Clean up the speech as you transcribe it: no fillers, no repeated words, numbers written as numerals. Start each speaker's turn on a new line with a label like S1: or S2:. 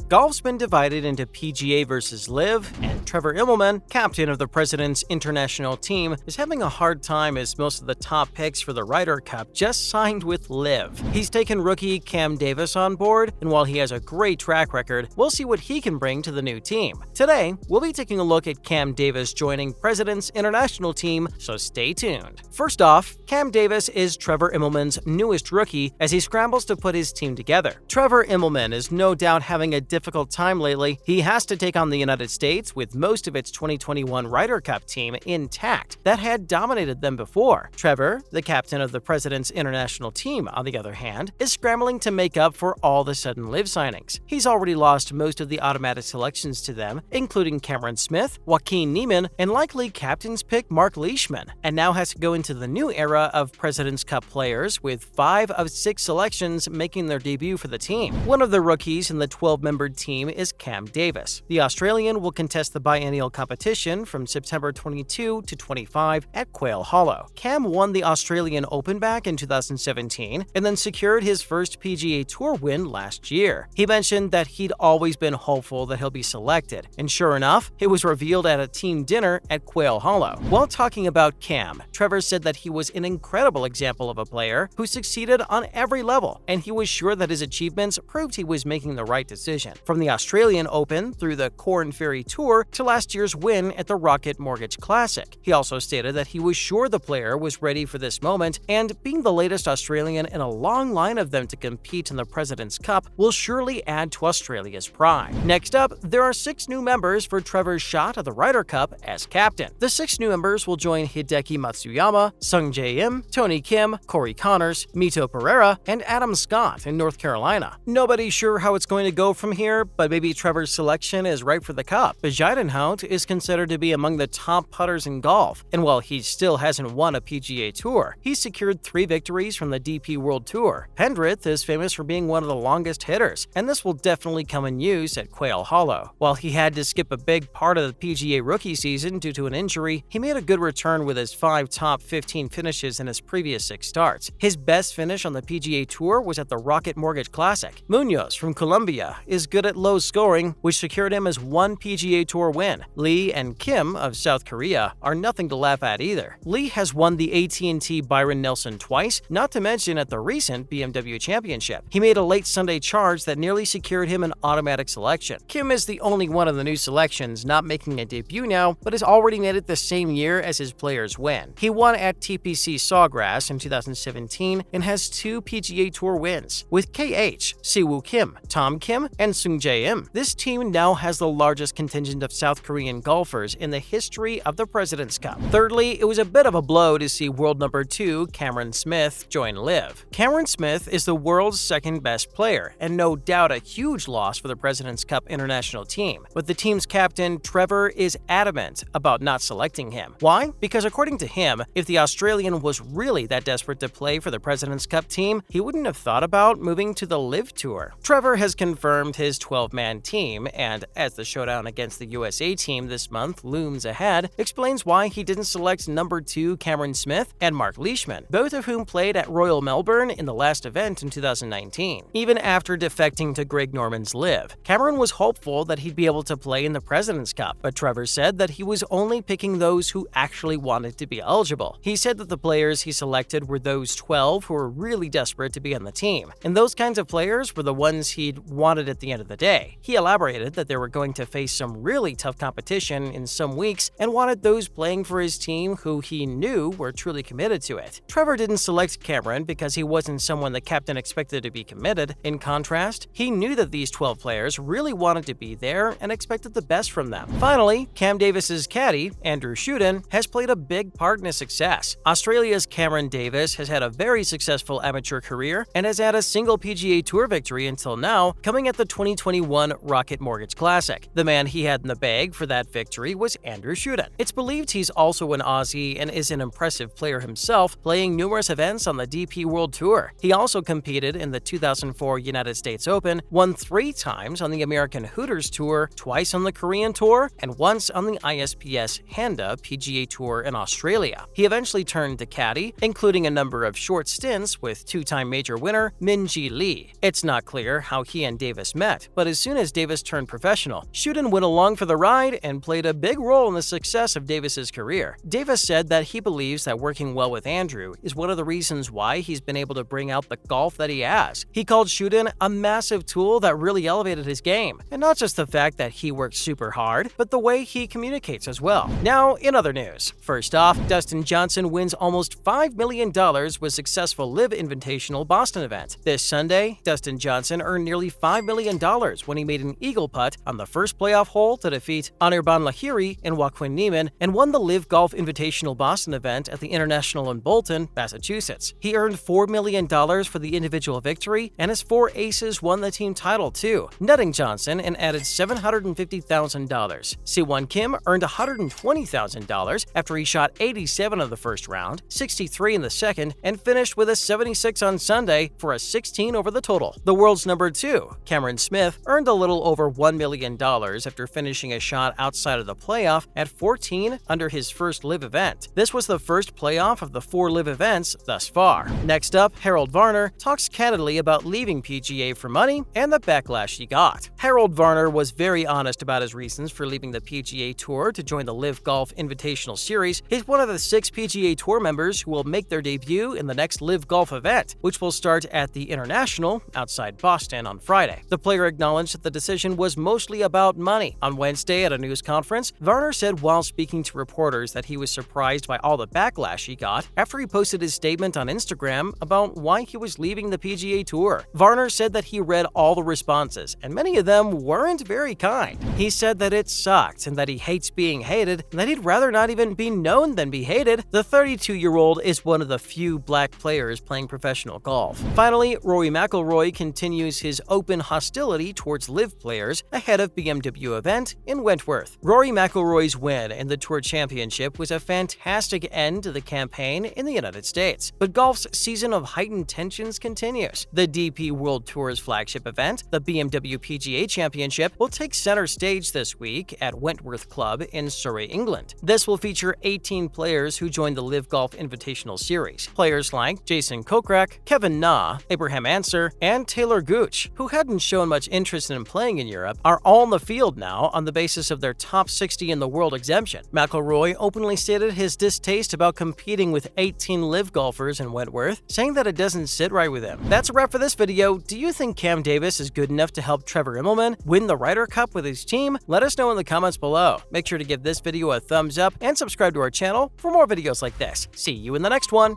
S1: Golf's been divided into PGA versus LIV, and Trevor Immelman, captain of the President's International team, is having a hard time as most of the top picks for the Ryder Cup just signed with LIV. He's taken rookie Cam Davis on board, and while he has a great track record, we'll see what he can bring to the new team. Today, we'll be taking a look at Cam Davis joining President's International team, so stay tuned. First off, Cam Davis is Trevor Immelman's newest rookie as he scrambles to put his team together. Trevor Immelman is no doubt having a difficult time lately. He has to take on the United States with most of its 2021 Ryder Cup team intact that had dominated them before. Trevor, the captain of the President's International team, on the other hand, is scrambling to make up for all the sudden LIV signings. He's already lost most of the automatic selections to them, including Cameron Smith, Joaquin Niemann, and likely captain's pick Mark Leishman, and now has to go into the new era of President's Cup players with 5 of 6 selections making their debut for the team. One of the rookies in the 12-membered team is Cam Davis. The Australian will contest the biennial competition from September 22 to 25 at Quail Hollow. Cam won the Australian Open back in 2017 and then secured his first PGA Tour win last year. He mentioned that he'd always been hopeful that he'll be selected, and sure enough, it was revealed at a team dinner at Quail Hollow. While talking about Cam, Trevor said that he was an incredible example of a player who succeeded on every level, and he was sure that his achievements proved he was making the right decision. From the Australian Open through the Corn Ferry Tour to last year's win at the Rocket Mortgage Classic. He also stated that he was sure the player was ready for this moment, and being the latest Australian in a long line of them to compete in the President's Cup will surely add to Australia's pride. Next up, there are 6 new members for Trevor's shot at the Ryder Cup as captain. The 6 new members will join Hideki Matsuyama, Sung Jae Im, Tony Kim, Corey Connors, Mito Pereira, and Adam Scott in North Carolina. Nobody's sure how it's going to go from here, but maybe Trevor's selection is right for the Cup. Bajaidenhout is considered to be among the top putters in golf, and while he still hasn't won a PGA Tour, he's secured 3 victories from the DP World Tour. Pendrith is famous for being one of the longest hitters, and this will definitely come in use at Quail Hollow. While he had to skip a big part of the PGA rookie season due to an injury, he made a good return with his 5 top 15 finishes in his previous 6 starts. His best finish on the PGA Tour was at the Rocket Mortgage Classic. Munoz from Colombia is good at low scoring, which secured him his 1 PGA Tour win. Lee and Kim of South Korea are nothing to laugh at either. Lee has won the AT&T Byron Nelson twice, not to mention at the recent BMW Championship. He made a late Sunday charge that nearly secured him an automatic selection. Kim is the only one of the new selections not making a debut now, but has already made it the same year as his players win. He won at TPC Sawgrass in 2017 and has 2 PGA Tour wins. With KH, Siwoo Kim, Tom Kim, and Sung Jae Im, this team now has the largest contingent of South Korean golfers in the history of the President's Cup. Thirdly, it was a bit of a blow to see world number 2 Cameron Smith join LIV. Cameron Smith is the world's second best player, and no doubt a huge loss for the President's Cup International team. But the team's captain, Trevor, is adamant about not selecting him. Why? Because according to him, if the Australian was really that desperate to play for the President's Cup team, he wouldn't have thought about moving to the LIV Tour. Trevor has confirmed his 12-man team, and as the showdown against the USA team this month looms ahead, explains why he didn't select number 2 Cameron Smith and Mark Leishman, both of whom played at Royal Melbourne in the last event in 2019. Even after defecting to Greg Norman's LIV, Cameron was hopeful that he'd be able to play in the President's Cup, but Trevor said that he was only picking those who actually wanted to be eligible. He said that the players he selected were those 12 who were really desperate to be on the team, and those kinds of players were the ones he'd wanted at the end of the day. He elaborated that they were going to face some really tough competition in some weeks and wanted those playing for his team who he knew were truly committed to it. Trevor didn't select Cameron because he wasn't someone the captain expected to be committed. In contrast, he knew that these 12 players really wanted to be there and expected the best from them. Finally, Cam Davis's caddy, Andrew Shuden, has played a big part in his success. Australia's Cameron Davis has had a very successful amateur career and has had a single PGA Tour victory until now, coming at the 2021 Rocket Mortgage Classic. The man he had in the bag for that victory was Andrew Shuden. It's believed he's also an Aussie and is an impressive player himself, playing numerous events on the DP World Tour. He also competed in the 2004 United States Open, won 3 times on the American Hooters Tour, twice on the Korean Tour, and once on the ISPS Handa PGA Tour in Australia. He eventually turned to caddy, including a number of short stints with 2-time major winner Minjee Lee. It's not clear how he and Davis met, event, but as soon as Davis turned professional, Shooten went along for the ride and played a big role in the success of Davis's career. Davis said that he believes that working well with Andrew is one of the reasons why he's been able to bring out the golf that he has. He called Shooten a massive tool that really elevated his game, and not just the fact that he works super hard, but the way he communicates as well. Now, in other news. First off, Dustin Johnson wins almost $5 million with successful LIV Invitational Boston event. This Sunday, Dustin Johnson earned nearly $5 million when he made an eagle putt on the first playoff hole to defeat Anirban Lahiri and Joaquin Niemann and won the LIV Golf Invitational Boston event at the International in Bolton, Massachusetts. He earned $4 million for the individual victory, and his 4 aces won the team title too, netting Johnson and added $750,000. Siwon Kim earned $120,000 after he shot 87 in the first round, 63 in the second, and finished with a 76 on Sunday for a 16 over the total. The world's number 2, Cameron Smith, earned a little over $1 million after finishing a shot outside of the playoff at 14 under his first LIV event. This was the first playoff of the 4 LIV events thus far. Next up, Harold Varner talks candidly about leaving PGA for money and the backlash he got. Harold Varner was very honest about his reasons for leaving the PGA Tour to join the LIV Golf Invitational Series. He's one of the 6 PGA Tour members who will make their debut in the next LIV Golf event, which will start at the International outside Boston on Friday. The player acknowledged that the decision was mostly about money. On Wednesday at a news conference, Varner said while speaking to reporters that he was surprised by all the backlash he got after he posted his statement on Instagram about why he was leaving the PGA Tour. Varner said that he read all the responses, and many of them weren't very kind. He said that it sucked and that he hates being hated and that he'd rather not even be known than be hated. The 32-year-old is one of the few black players playing professional golf. Finally, Rory McIlroy continues his open hostility towards LIV players ahead of BMW event in Wentworth. Rory McIlroy's win in the Tour Championship was a fantastic end to the campaign in the United States, but golf's season of heightened tensions continues. The DP World Tour's flagship event, the BMW PGA Championship, will take center stage this week at Wentworth Club in Surrey, England. This will feature 18 players who joined the LIV Golf Invitational Series. Players like Jason Kokrak, Kevin Na, Abraham Anser, and Taylor Gooch, who hadn't shown much interest in playing in Europe, are all in the field now on the basis of their top 60 in the world exemption. McIlroy openly stated his distaste about competing with 18 LIV golfers in Wentworth, saying that it doesn't sit right with him. That's a wrap for this video. Do you think Cam Davis is good enough to help Trevor Immelman win the Ryder Cup with his team? Let us know in the comments below. Make sure to give this video a thumbs up and subscribe to our channel for more videos like this. See you in the next one.